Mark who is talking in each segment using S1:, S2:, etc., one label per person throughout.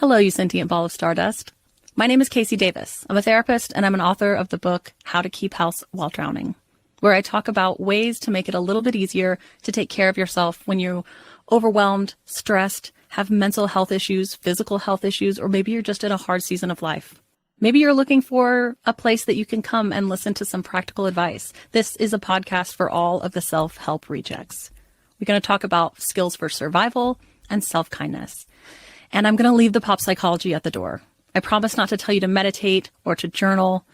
S1: Hello, you sentient ball of stardust. My name is Casey Davis. I'm a therapist and I'm an author of the book How to Keep House While Drowning, where I talk about ways to make it a little bit easier to take care of yourself when you're overwhelmed, stressed, have mental health issues, physical health issues, or maybe you're just in a hard season of life. Maybe you're looking for a place that you can come and listen to some practical advice. This is a podcast for all of the self-help rejects. We're going to talk about skills for survival and self-kindness. And I'm going to leave the pop psychology at the door. I promise not to tell you to meditate or to journal.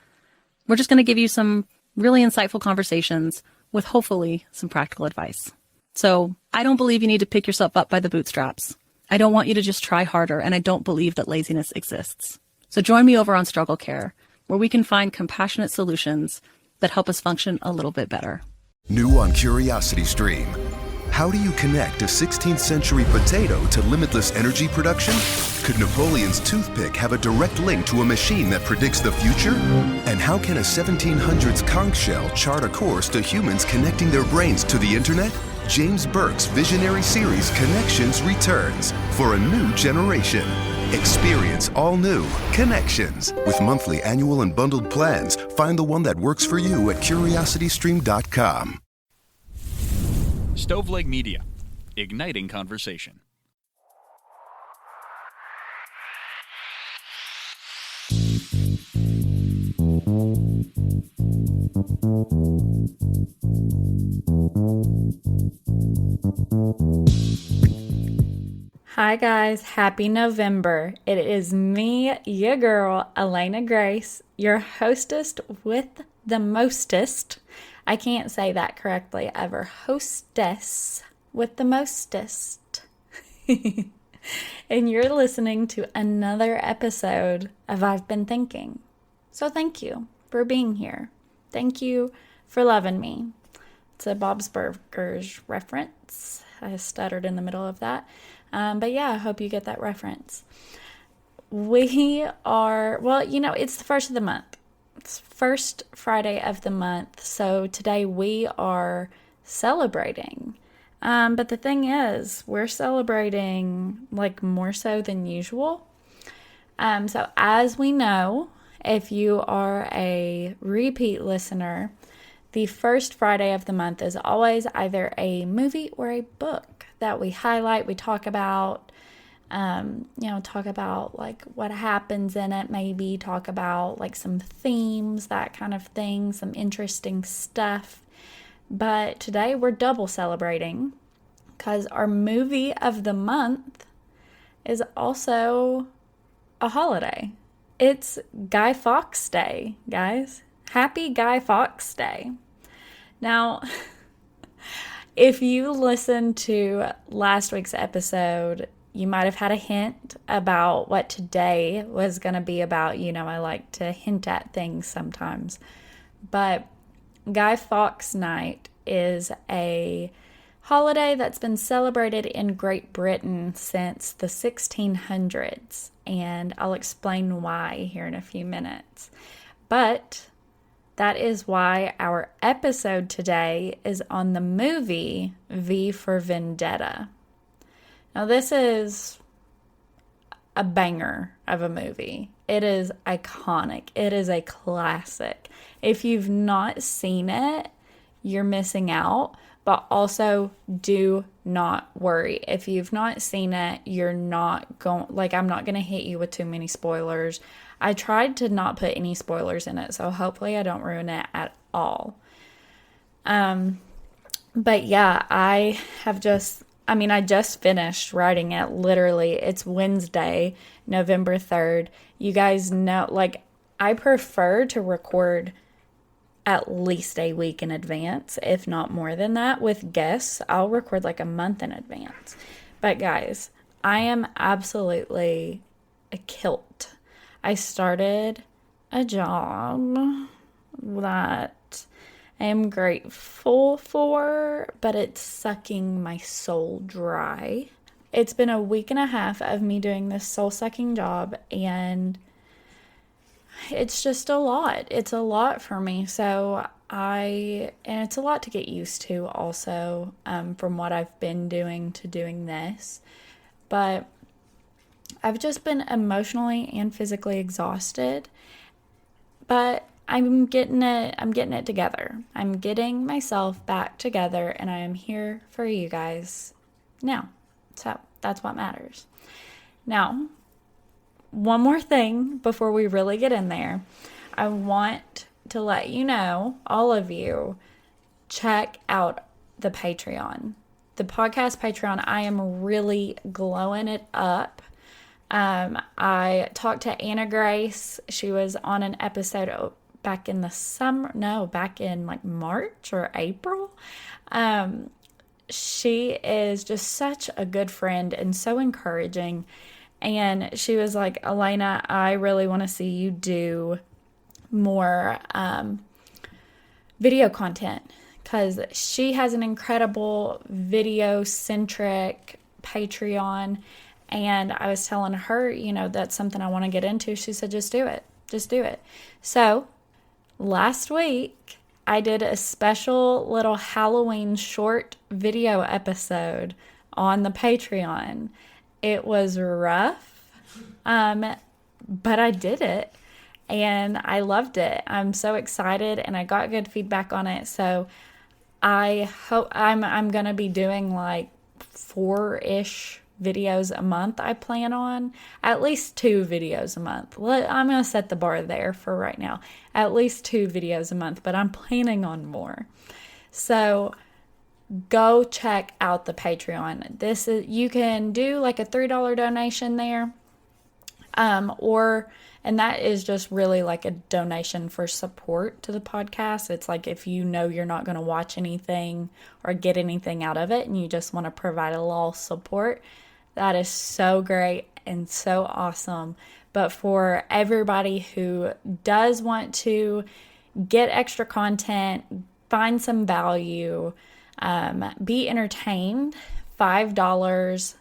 S1: We're just going to give you some really insightful conversations with hopefully some practical advice. So I don't believe you need to pick yourself up by the bootstraps. I don't want you to just try harder, and I don't believe that laziness exists. So join me over on Struggle Care, where we can find compassionate solutions that help us function a little bit better.
S2: New on Curiosity Stream. How do you connect a 16th century potato to limitless energy production? Could Napoleon's toothpick have a direct link to a machine that predicts the future? And how can a 1700s conch shell chart a course to humans connecting their brains to the internet? James Burke's visionary series Connections returns for a new generation. Experience all new Connections. With monthly, annual, and bundled plans, find the one that works for you at curiositystream.com.
S3: Stoveleg Media, igniting conversation.
S4: Hi guys, happy November. It is me, your girl, Elena Grace, your hostess with the mostest. I can't say that correctly ever. Hostess with the mostest. And you're listening to another episode of I've Been Thinking. So thank you for being here. Thank you for loving me. It's a Bob's Burgers reference. I stuttered in the middle of that. But yeah, I hope you get that reference. We are, it's the first of the month. It's first Friday of the month. So today we are celebrating. But the thing is, we're celebrating like more so than usual. So as we know, if you are a repeat listener, the first Friday of the month is always either a movie or a book that we highlight, we talk about, talk about like what happens in it, maybe talk about like some themes, that kind of thing, some interesting stuff. But today we're double celebrating because our movie of the month is also a holiday. It's Guy Fawkes Day, guys. Happy Guy Fawkes Day. Now, if you listened to last week's episode, you might have had a hint about what today was going to be about. You know, I like to hint at things sometimes. But Guy Fawkes Night is a holiday that's been celebrated in Great Britain since the 1600s. And I'll explain why here in a few minutes. But that is why our episode today is on the movie V for Vendetta. Now, this is a banger of a movie. It is iconic. It is a classic. If you've not seen it, you're missing out. But also, do not worry. If you've not seen it, you're not going, I'm not going to hit you with too many spoilers. I tried to not put any spoilers in it, so hopefully I don't ruin it at all. But yeah, I just finished writing it. Literally, it's Wednesday, November 3rd. You guys know, I prefer to record at least a week in advance, if not more than that. With guests, I'll record a month in advance. But guys, I am absolutely a kilt. I started a job that I am grateful for, but it's sucking my soul dry. It's been a week and a half of me doing this soul-sucking job, and it's just a lot. It's a lot for me. And it's a lot to get used to also, from what I've been doing to doing this. But I've just been emotionally and physically exhausted, but I'm getting it together. I'm getting myself back together, and I am here for you guys now. So that's what matters. Now, one more thing before we really get in there. I want to let you know, all of you, check out the Patreon. The podcast Patreon, I am really glowing it up. I talked to Anna Grace. She was on an episode back in like March or April. She is just such a good friend and so encouraging. And she was like, Elena, I really want to see you do more video content, because she has an incredible video-centric Patreon. And I was telling her, that's something I want to get into. She said, just do it. Just do it. So last week, I did a special little Halloween short video episode on the Patreon. It was rough, but I did it, and I loved it. I'm so excited, and I got good feedback on it. So I hope I'm going to be doing like 4-ish videos a month. I plan on at least 2 videos a month. I'm going to set the bar there for right now. At least 2 videos a month, but I'm planning on more. So go check out the Patreon. You can do like a $3 donation there. And that is just really like a donation for support to the podcast. It's like if you know you're not going to watch anything or get anything out of it and you just want to provide a little support, that is so great and so awesome. But for everybody who does want to get extra content, find some value, be entertained, $5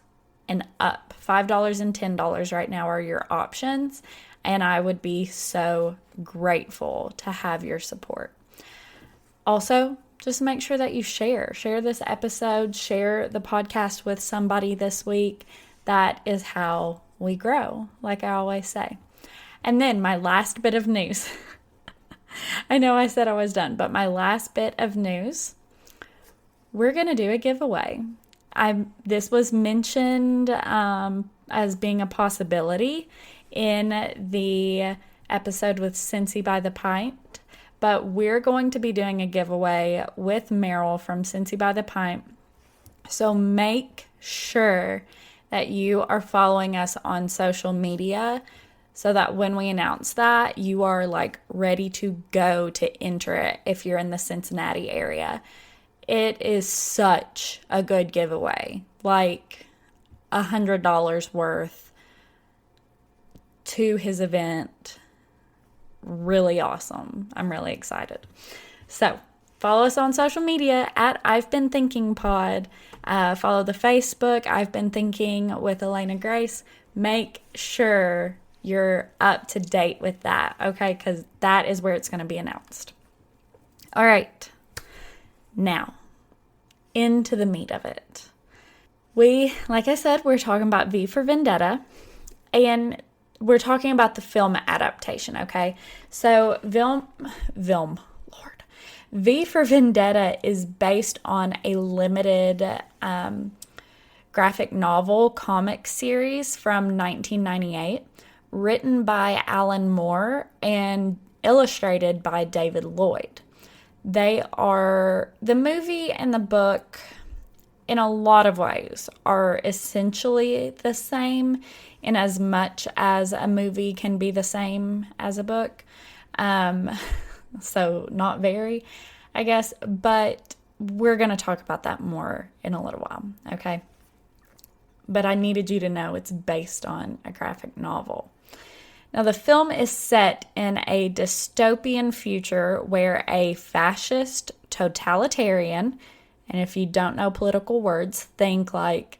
S4: and up. $5 and $10 right now are your options. And I would be so grateful to have your support. Also, just make sure that you share this episode, share the podcast with somebody this week. That is how we grow, like I always say. And then my last bit of news. I know I said I was done, but my last bit of news, we're going to do a giveaway. This was mentioned as being a possibility in the episode with Cincy by the Pint, but we're going to be doing a giveaway with Meryl from Cincy by the Pint. So make sure that you are following us on social media so that when we announce that, you are like ready to go to enter it if you're in the Cincinnati area. It is such a good giveaway, like $100 worth to his event. Really awesome. I'm really excited. So follow us on social media at I've Been Thinking Pod. Follow the Facebook I've Been Thinking with Elena Grace. Make sure you're up to date with that, okay? Because that is where it's going to be announced. All right. Now, into the meat of it. Like I said, we're talking about V for Vendetta, and we're talking about the film adaptation, okay? So, V for Vendetta is based on a limited graphic novel comic series from 1998, written by Alan Moore and illustrated by David Lloyd. The movie and the book, in a lot of ways, are essentially the same in as much as a movie can be the same as a book. So not very, I guess, but we're going to talk about that more in a little while, okay? But I needed you to know it's based on a graphic novel. Now, the film is set in a dystopian future where a fascist totalitarian, and if you don't know political words, think like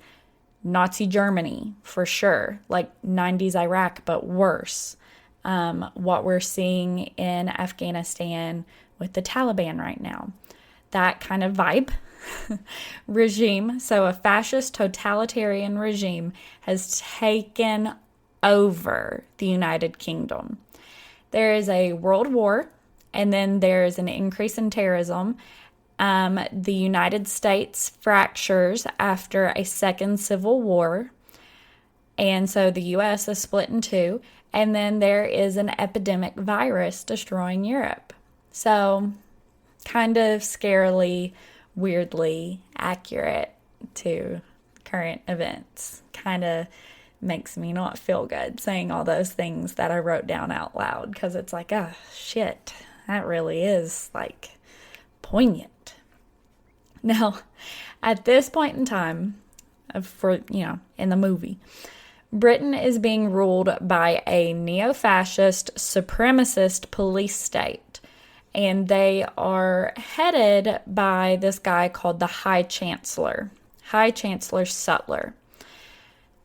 S4: Nazi Germany for sure, like 90s Iraq, but worse. What we're seeing in Afghanistan with the Taliban right now. That kind of vibe. Regime. So a fascist totalitarian regime has taken over the United Kingdom. There is a world war, and then there's an increase in terrorism. The United States fractures after a second civil war, and so the U.S. is split in two, and then there is an epidemic virus destroying Europe. So, kind of scarily, weirdly accurate to current events. Kind of makes me not feel good saying all those things that I wrote down out loud, because it's like, oh, shit, that really is, like, poignant. Now, at this point in time, in the movie, Britain is being ruled by a neo-fascist, supremacist police state, and they are headed by this guy called the High Chancellor Sutler.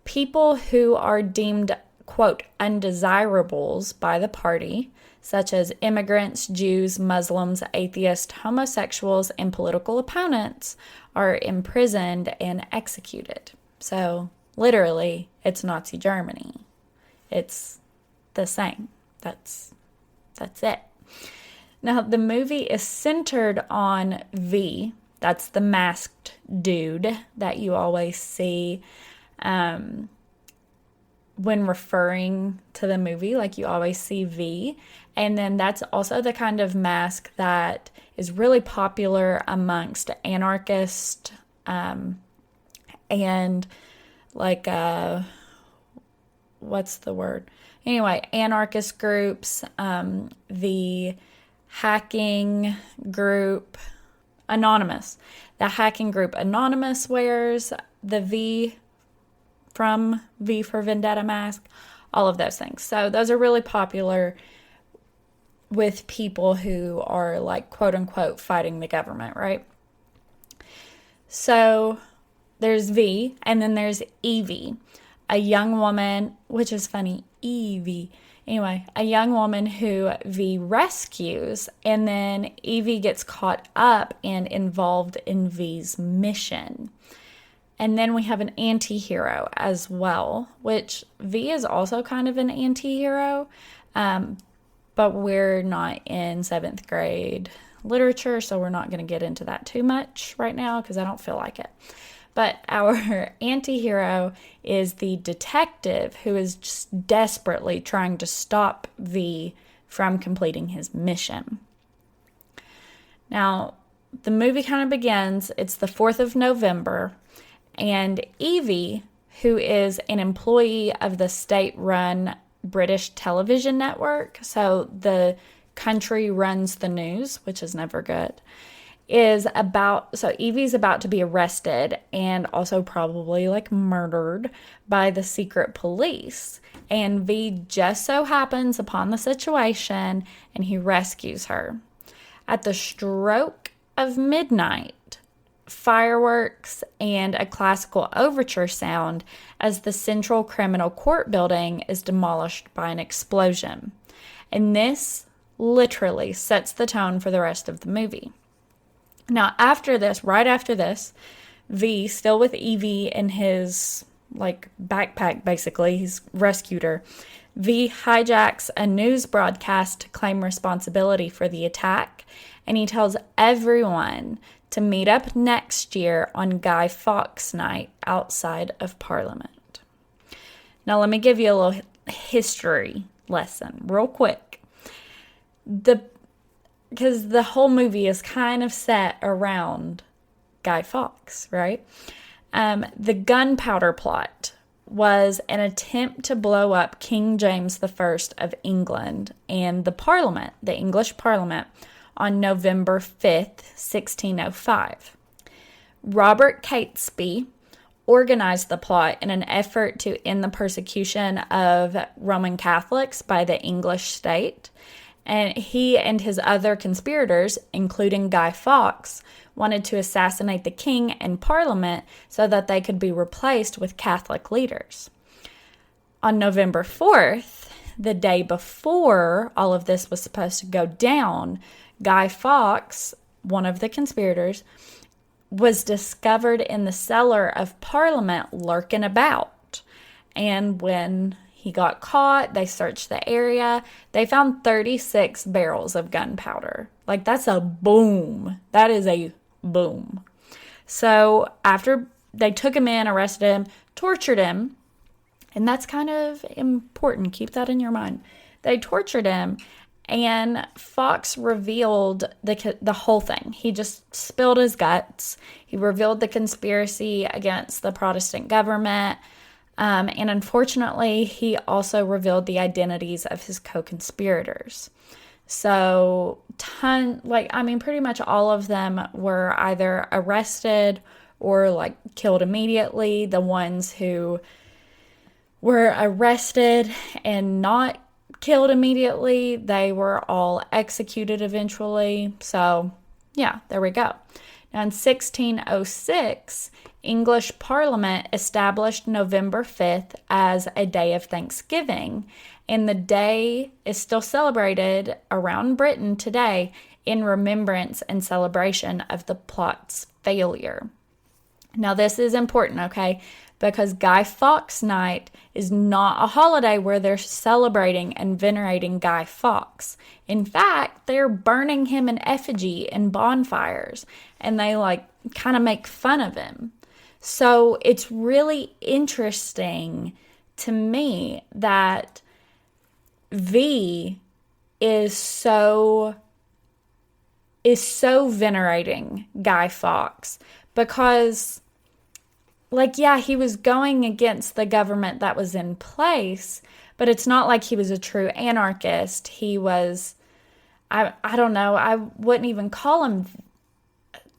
S4: People who are deemed, quote, undesirables by the party, such as immigrants, Jews, Muslims, atheists, homosexuals, and political opponents, are imprisoned and executed. So, literally, it's Nazi Germany. It's the same. That's it. Now, the movie is centered on V. That's the masked dude that you always see when referring to the movie. Like, you always see V. And then that's also the kind of mask that is really popular amongst anarchists and like, what's the word? Anyway, anarchist groups, the hacking group Anonymous. The hacking group Anonymous wears the V from V for Vendetta mask, all of those things. So those are really popular with people who are, like, quote unquote fighting the government, right? So there's V, and then there's Evie, a young woman, which is funny, Evie. Anyway, a young woman who V rescues, and then Evie gets caught up and involved in V's mission. And then we have an anti-hero as well, which V is also kind of an anti-hero, but we're not in 7th grade literature, so we're not going to get into that too much right now because I don't feel like it. But our anti-hero is the detective who is just desperately trying to stop V from completing his mission. Now, the movie kind of begins, it's the 4th of November, and Evie, who is an employee of the state-run British television network, so the country runs the news, which is never good, so Evie's about to be arrested and also probably, like, murdered by the secret police. And V just so happens upon the situation, and he rescues her. At the stroke of midnight, fireworks and a classical overture sound as the Central Criminal Court building is demolished by an explosion. And this literally sets the tone for the rest of the movie. Now, right after this, V, still with Evie in his, like, backpack, basically, he's rescued her. V hijacks a news broadcast to claim responsibility for the attack, and he tells everyone to meet up next year on Guy Fawkes Night outside of Parliament. Now, let me give you a little history lesson real quick. Because the whole movie is kind of set around Guy Fawkes, right? The gunpowder plot was an attempt to blow up King James I of England and the English Parliament, on November 5th, 1605. Robert Catesby organized the plot in an effort to end the persecution of Roman Catholics by the English state. And he and his other conspirators, including Guy Fawkes, wanted to assassinate the king and Parliament so that they could be replaced with Catholic leaders. On November 4th, the day before all of this was supposed to go down, Guy Fawkes, one of the conspirators, was discovered in the cellar of Parliament lurking about. And when He got caught. They searched the area. They found 36 barrels of gunpowder. Like, that's a boom. That is a boom. So after they took him in, arrested him, tortured him, and that's kind of important. Keep that in your mind. They tortured him, and Fox revealed the whole thing. He just spilled his guts. He revealed the conspiracy against the Protestant government. And unfortunately, he also revealed the identities of his co-conspirators. So, pretty much all of them were either arrested or, like, killed immediately. The ones who were arrested and not killed immediately, they were all executed eventually. So, yeah, there we go. Now, in 1606, English Parliament established November 5th as a day of Thanksgiving, and the day is still celebrated around Britain today in remembrance and celebration of the plot's failure. Now, this is important, okay? Because Guy Fawkes Night is not a holiday where they're celebrating and venerating Guy Fawkes. In fact, they're burning him in effigy in bonfires, and they kind of make fun of him. So it's really interesting to me that V is so venerating Guy Fawkes because, he was going against the government that was in place, but it's not like he was a true anarchist. He was, I don't know, I wouldn't even call him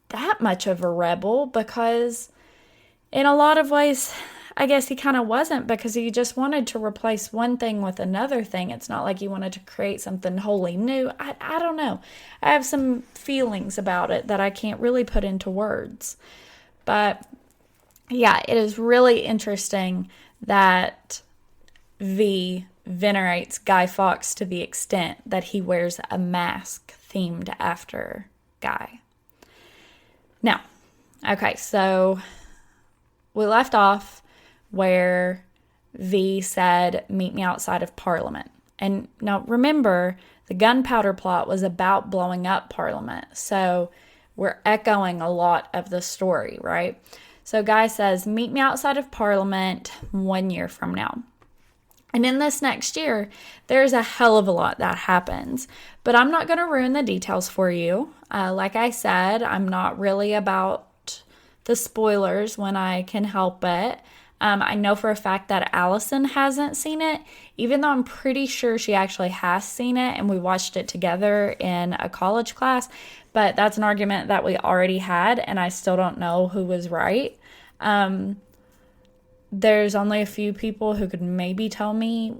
S4: that much of a rebel because in a lot of ways, I guess he kind of wasn't, because he just wanted to replace one thing with another thing. It's not like he wanted to create something wholly new. I don't know. I have some feelings about it that I can't really put into words. But yeah, it is really interesting that V venerates Guy Fawkes to the extent that he wears a mask themed after Guy. Now, okay, so we left off where V said, "Meet me outside of Parliament." And now remember, the gunpowder plot was about blowing up Parliament. So we're echoing a lot of the story, right? So Guy says, "Meet me outside of Parliament 1 year from now." And in this next year, there's a hell of a lot that happens. But I'm not going to ruin the details for you. Like I said, I'm not really about the spoilers when I can help it. I know for a fact that Allison hasn't seen it, even though I'm pretty sure she actually has seen it, and we watched it together in a college class. But that's an argument that we already had, and I still don't know who was right. There's only a few people who could maybe tell me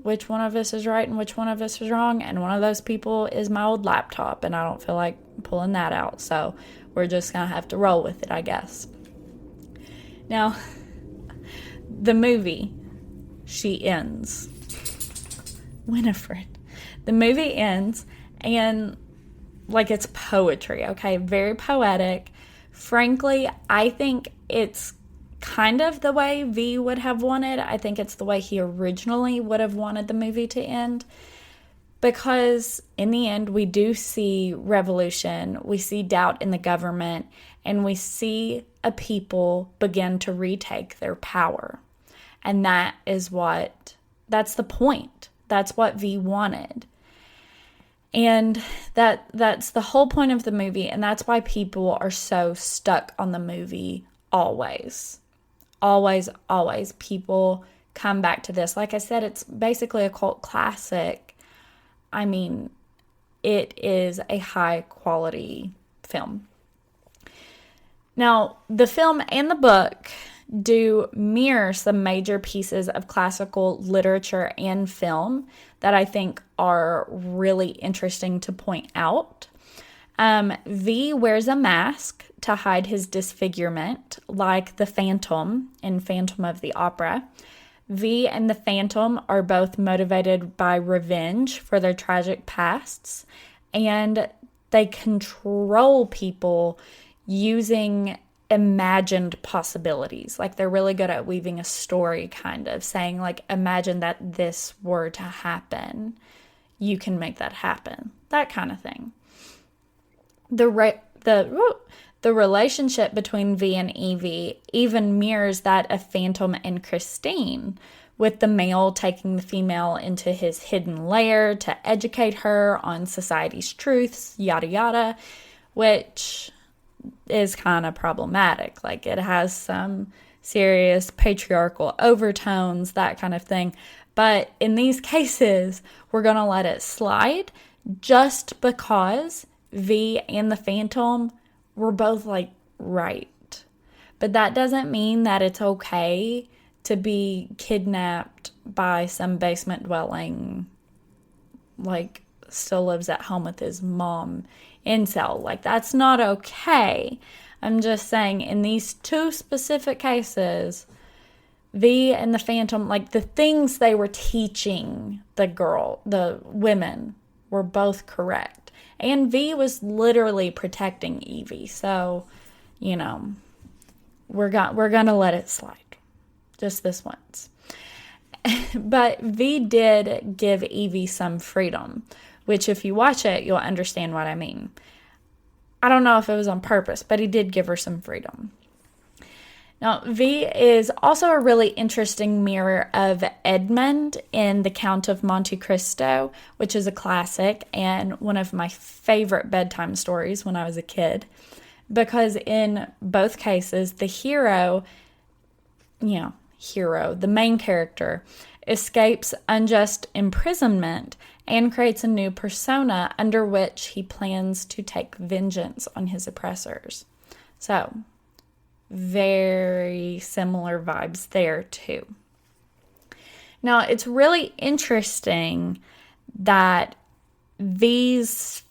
S4: which one of us is right and which one of us is wrong, and one of those people is my old laptop, and I don't feel like pulling that out, so we're just gonna have to roll with it, I guess. Now, the movie, she ends. Winifred. The movie ends, and it's poetry, okay? Very poetic. Frankly, I think it's kind of the way V would have wanted. I think it's the way he originally would have wanted the movie to end. Because in the end, we do see revolution, we see doubt in the government, and we see a people begin to retake their power. And that's the point. That's what V wanted. And that's the whole point of the movie, and that's why people are so stuck on the movie always. Always, always. People come back to this. Like I said, it's basically a cult classic. I mean, it is a high quality film. Now, the film and the book do mirror some major pieces of classical literature and film that I think are really interesting to point out. V wears a mask to hide his disfigurement, like the Phantom in Phantom of the Opera. V and the Phantom are both motivated by revenge for their tragic pasts, and they control people using imagined possibilities. Like, they're really good at weaving a story, kind of saying, like, imagine that this were to happen. You can make that happen. That kind of thing. The relationship between V and Evie even mirrors that of Phantom and Christine, with the male taking the female into his hidden lair to educate her on society's truths, yada yada, which is kind of problematic. Like, it has some serious patriarchal overtones, that kind of thing. But in these cases, we're going to let it slide just because V and the Phantom were both, like, right. But that doesn't mean that it's okay to be kidnapped by some basement dwelling, like, still lives at home with his mom incel. Like, that's not okay. I'm just saying, in these two specific cases, V and the Phantom, like, the things they were teaching the women, were both correct. And V was literally protecting Evie. So, you know, we're going to let it slide. Just this once. But V did give Evie some freedom, which if you watch it, you'll understand what I mean. I don't know if it was on purpose, but he did give her some freedom. Now, V is also a really interesting mirror of Edmund in The Count of Monte Cristo, which is a classic and one of my favorite bedtime stories when I was a kid. Because in both cases, the the main character, escapes unjust imprisonment and creates a new persona under which he plans to take vengeance on his oppressors. So, very similar vibes there too. Now, it's really interesting that V's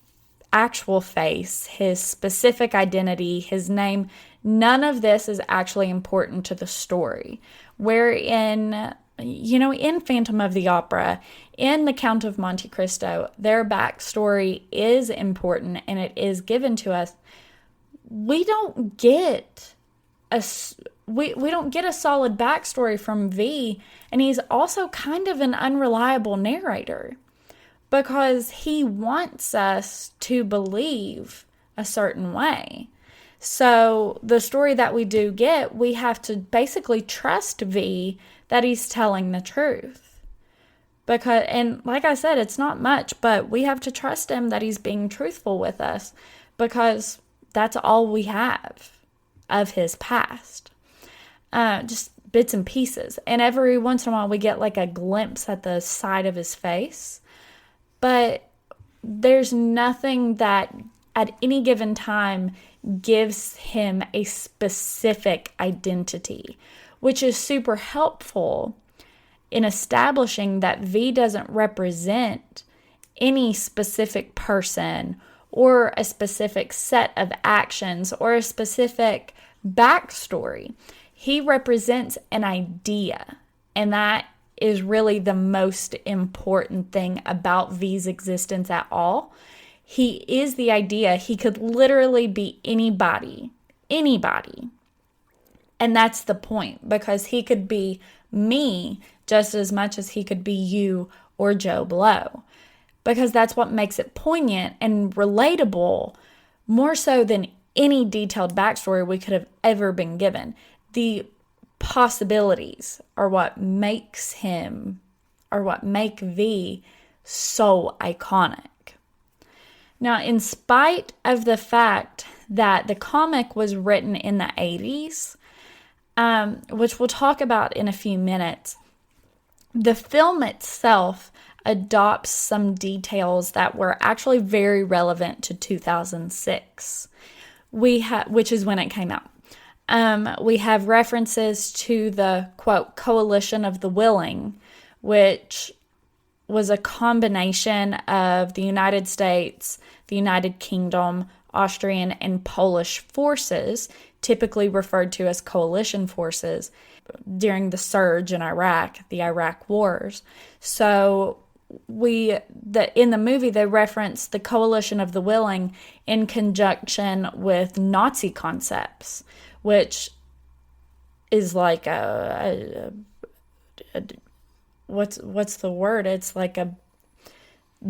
S4: actual face, his specific identity, his name, none of this is actually important to the story. Wherein, in Phantom of the Opera, in The Count of Monte Cristo, their backstory is important and it is given to us. We don't get we don't get a solid backstory from V, and he's also kind of an unreliable narrator because he wants us to believe a certain way. So the story that we do get, we have to basically trust V that he's telling the truth. And like I said, it's not much, but we have to trust him that he's being truthful with us because that's all we have of his past. Just bits and pieces. And every once in a while we get like a glimpse at the side of his face. But there's nothing that at any given time gives him a specific identity, which is super helpful in establishing that V doesn't represent any specific person or a specific set of actions or a specific backstory. He represents an idea, and that is really the most important thing about V's existence at all. He is the idea. He could literally be anybody. And that's the point, because he could be me just as much as he could be you or Joe Blow. Because that's what makes it poignant and relatable, more so than any detailed backstory we could have ever been given. The possibilities are what make V so iconic. Now, in spite of the fact that the comic was written in the 80s, which we'll talk about in a few minutes, the film itself adopts some details that were actually very relevant to 2006, which is when it came out. We have references to the, quote, Coalition of the Willing, which was a combination of the United States, the United Kingdom, Austrian, and Polish forces, typically referred to as coalition forces, during the surge in Iraq, the Iraq Wars. So in the movie, they reference the Coalition of the Willing in conjunction with Nazi concepts, which is like what's the word? It's like a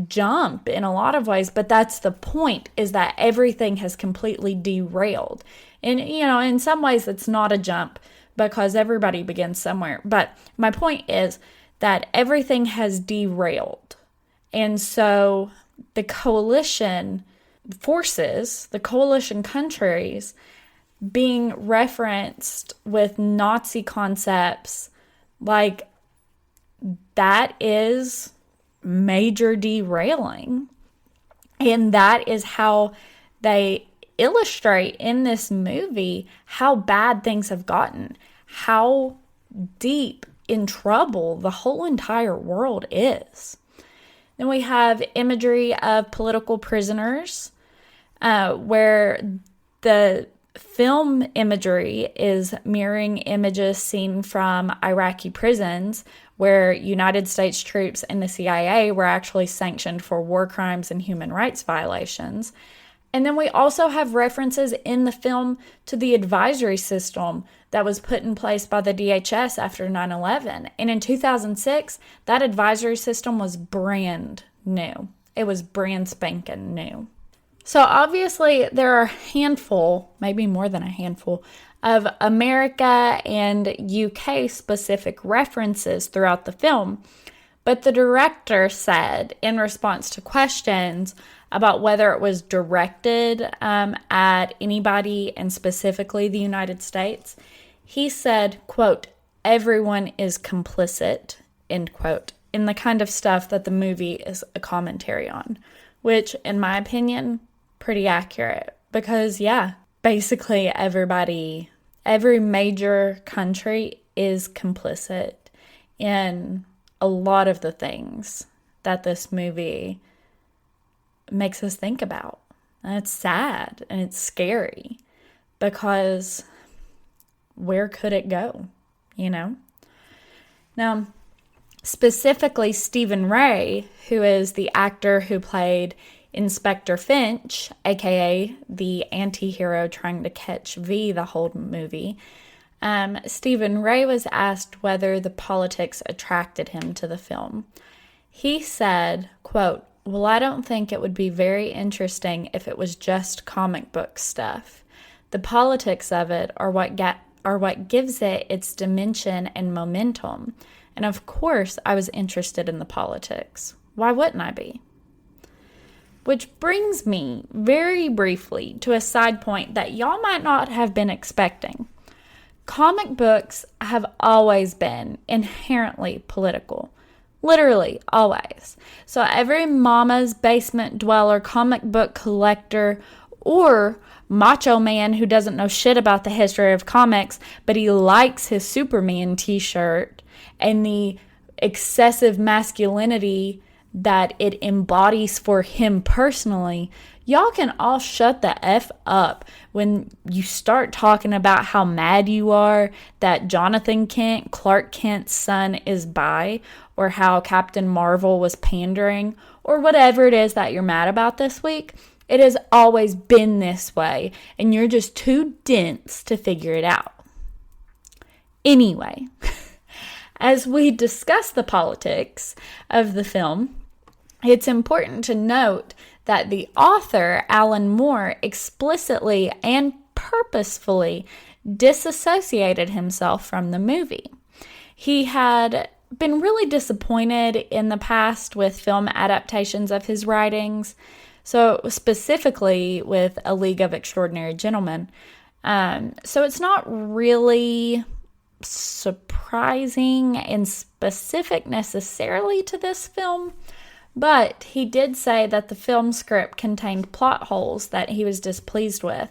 S4: jump in a lot of ways, but that's the point, is that everything has completely derailed. And, in some ways it's not a jump because everybody begins somewhere. But my point is that everything has derailed. And so the coalition forces, the coalition countries being referenced with Nazi concepts, like, that is major derailing. And that is how they illustrate in this movie how bad things have gotten, how deep in trouble the whole entire world is. Then we have imagery of political prisoners, where the film imagery is mirroring images seen from Iraqi prisons, where United States troops and the CIA were actually sanctioned for war crimes and human rights violations. And then we also have references in the film to the advisory system that was put in place by the DHS after 9/11. And in 2006, that advisory system was brand new. It was brand spanking new. So obviously there are a handful, maybe more than a handful, of America and UK specific references throughout the film. But the director said, in response to questions about whether it was directed at anybody, and specifically the United States, he said, quote, "Everyone is complicit," end quote, in the kind of stuff that the movie is a commentary on, which, in my opinion, pretty accurate. Because, yeah, basically every major country is complicit in a lot of the things that this movie makes us think about. And it's sad and it's scary, because where could it go, Now, specifically Stephen Ray, who is the actor who played Inspector Finch, aka the anti-hero trying to catch V the whole movie, Stephen Ray was asked whether the politics attracted him to the film. He said, quote, "Well, I don't think it would be very interesting if it was just comic book stuff. The politics of it are what gives it its dimension and momentum. And of course, I was interested in the politics. Why wouldn't I be?" Which brings me very briefly to a side point that y'all might not have been expecting. Comic books have always been inherently political. Literally, always. So every mama's basement dweller, comic book collector, or macho man who doesn't know shit about the history of comics, but he likes his Superman t-shirt and the excessive masculinity that it embodies for him personally, y'all can all shut the F up when you start talking about how mad you are that Jonathan Kent, Clark Kent's son, is bi, or how Captain Marvel was pandering, or whatever it is that you're mad about this week. It has always been this way, and you're just too dense to figure it out. Anyway, as we discuss the politics of the film, it's important to note that the author, Alan Moore, explicitly and purposefully disassociated himself from the movie. He had been really disappointed in the past with film adaptations of his writings, so specifically with A League of Extraordinary Gentlemen. So it's not really surprising and specific necessarily to this film, but he did say that the film script contained plot holes that he was displeased with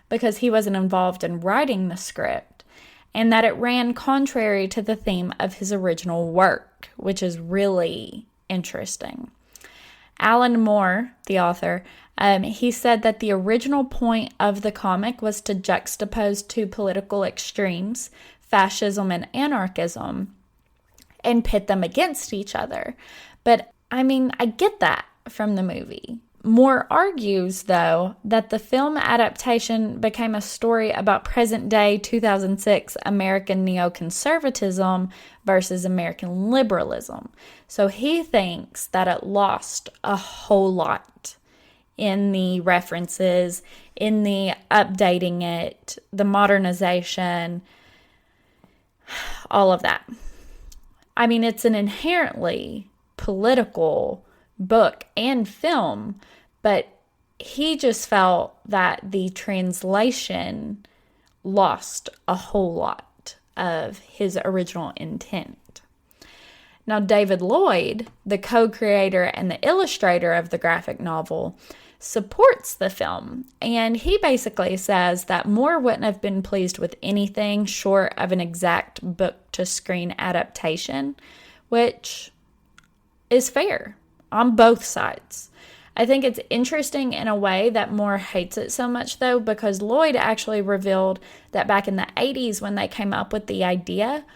S4: because he wasn't involved in writing the script, and that it ran contrary to the theme of his original work, which is really interesting. Alan Moore, the author, he said that the original point of the comic was to juxtapose two political extremes, fascism and anarchism, and pit them against each other. But I mean, I get that from the movie, Moore argues, though, that the film adaptation became a story about present-day 2006 American neoconservatism versus American liberalism. So he thinks that it lost a whole lot in the references, in the updating it, the modernization, all of that. I mean, it's an inherently political book and film, but he just felt that the translation lost a whole lot of his original intent. Now, David Lloyd, the co-creator and the illustrator of the graphic novel, supports the film, and he basically says that Moore wouldn't have been pleased with anything short of an exact book-to-screen adaptation, which is fair on both sides. I think it's interesting in a way that Moore hates it so much, though, because Lloyd actually revealed that back in the 80s when they came up with the idea,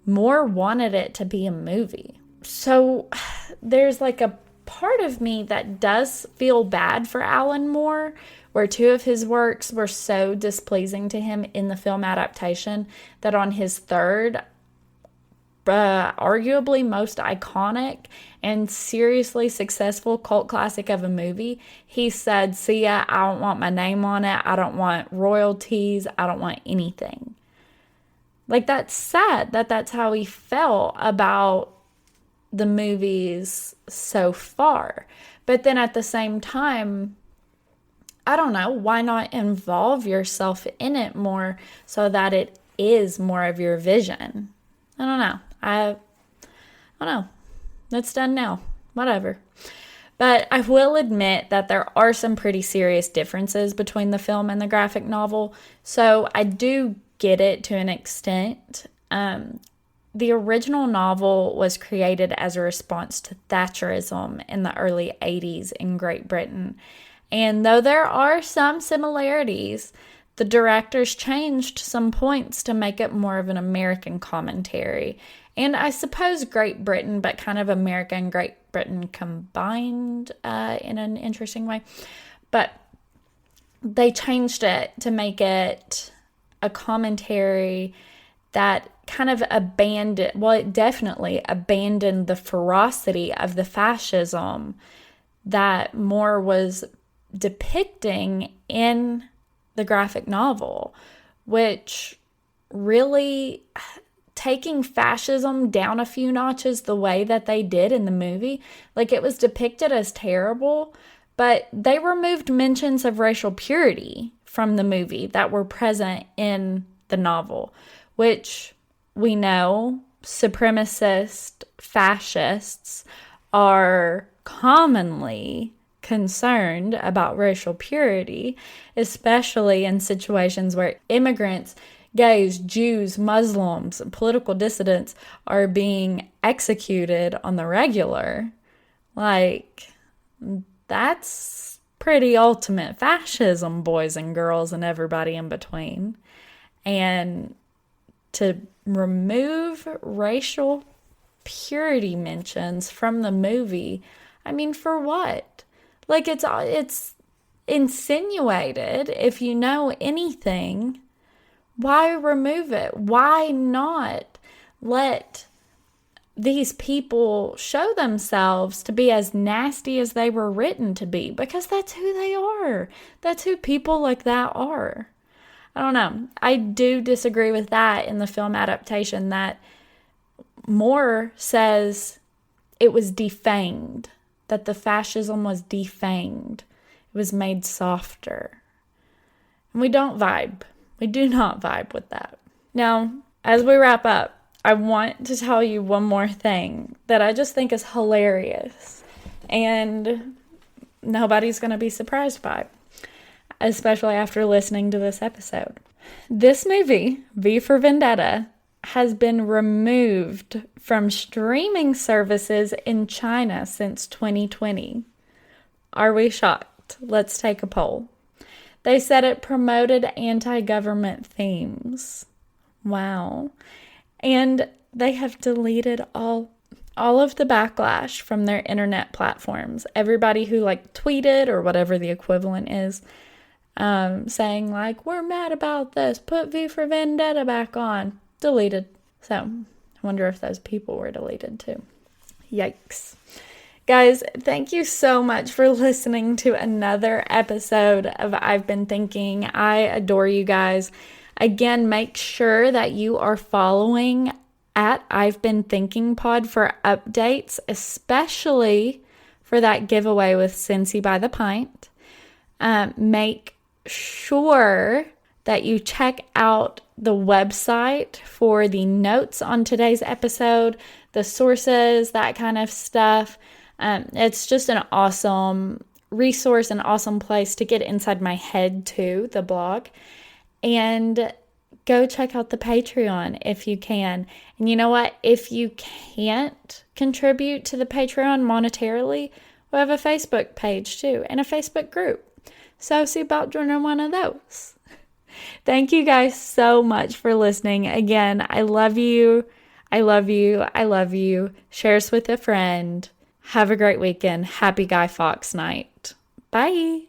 S4: Moore wanted it to be a movie. So there's like a part of me that does feel bad for Alan Moore, where two of his works were so displeasing to him in the film adaptation that on his third, arguably most iconic and seriously successful cult classic of a movie, he said, "See ya, I don't want my name on it. I don't want royalties. I don't want anything." Like, that's sad that that's how he felt about the movies so far. But then at the same time, I don't know, why not involve yourself in it more so that it is more of your vision? I don't know. I don't know. It's done now. Whatever. But I will admit that there are some pretty serious differences between the film and the graphic novel. So I do get it to an extent. The original novel was created as a response to Thatcherism in the early 80s in Great Britain. And though there are some similarities, the directors changed some points to make it more of an American commentary. And I suppose Great Britain, but kind of America and Great Britain combined in an interesting way. But they changed it to make it a commentary that kind of abandoned, well, it definitely abandoned the ferocity of the fascism that Moore was depicting in the graphic novel, which really taking fascism down a few notches the way that they did in the movie, like it was depicted as terrible, but they removed mentions of racial purity from the movie that were present in the novel, which we know supremacist fascists are commonly concerned about racial purity, especially in situations where immigrants, gays, Jews, Muslims, political dissidents are being executed on the regular. Like, that's pretty ultimate fascism, boys and girls and everybody in between. And to remove racial purity mentions from the movie, I mean, for what? Like, it's insinuated. If you know anything, why remove it? Why not let these people show themselves to be as nasty as they were written to be? Because that's who they are. That's who people like that are. I don't know. I do disagree with that in the film adaptation, that Moore says it was defanged, that the fascism was defanged. It was made softer. And we don't vibe. We do not vibe with that. Now, as we wrap up, I want to tell you one more thing that I just think is hilarious and nobody's going to be surprised by, especially after listening to this episode. This movie, V for Vendetta, has been removed from streaming services in China since 2020. Are we shocked? Let's take a poll. They said it promoted anti-government themes. Wow. And they have deleted all all of the backlash from their internet platforms. Everybody who like tweeted or whatever the equivalent is, saying like, we're mad about this, put V for Vendetta back on, deleted. So I wonder if those people were deleted too. Yikes. Guys, thank you so much for listening to another episode of I've Been Thinking. I adore you guys. Again, make sure that you are following at I've Been Thinking Pod for updates, especially for that giveaway with Cincy by the Pint. Make sure that you check out the website for the notes on today's episode, the sources, that kind of stuff. It's just an awesome resource, an awesome place to get inside my head too, the blog. And go check out the Patreon if you can. And you know what? If you can't contribute to the Patreon monetarily, we have a Facebook page too and a Facebook group. So see about joining one of those. Thank you guys so much for listening. Again, I love you. I love you. I love you. Share us with a friend. Have a great weekend. Happy Guy Fawkes night. Bye.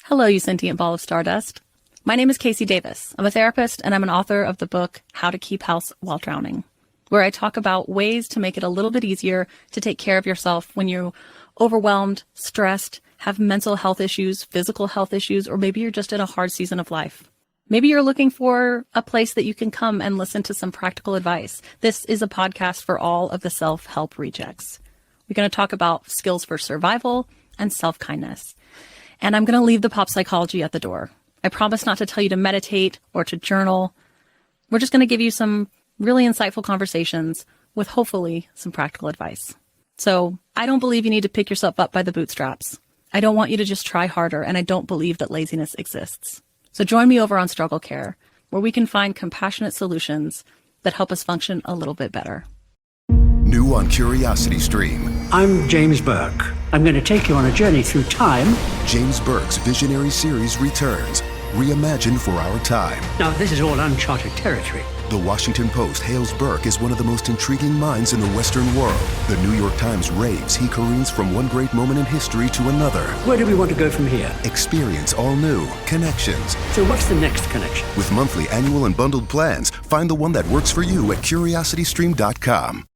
S1: Hello, you sentient ball of stardust. My name is Casey Davis. I'm a therapist and I'm an author of the book How to Keep House While Drowning, where I talk about ways to make it a little bit easier to take care of yourself when you're overwhelmed, stressed, have mental health issues, physical health issues, or maybe you're just in a hard season of life. Maybe you're looking for a place that you can come and listen to some practical advice. This is a podcast for all of the self-help rejects. We're going to talk about skills for survival and self-kindness. And I'm going to leave the pop psychology at the door. I promise not to tell you to meditate or to journal. We're just going to give you some really insightful conversations with hopefully some practical advice. So I don't believe you need to pick yourself up by the bootstraps. I don't want you to just try harder, and I don't believe that laziness exists. So join me over on Struggle Care, where we can find compassionate solutions that help us function a little bit better.
S2: New on Curiosity Stream.
S5: I'm James Burke. I'm going to take you on a journey through time.
S2: James Burke's visionary series returns, reimagined for our time.
S5: Now, this is all uncharted territory.
S2: The Washington Post hails Burke as one of the most intriguing minds in the Western world. The New York Times raves he careens from one great moment in history to another.
S5: Where do we want to go from here?
S2: Experience all new connections.
S5: So what's the next connection?
S2: With monthly, annual, and bundled plans, find the one that works for you at curiositystream.com.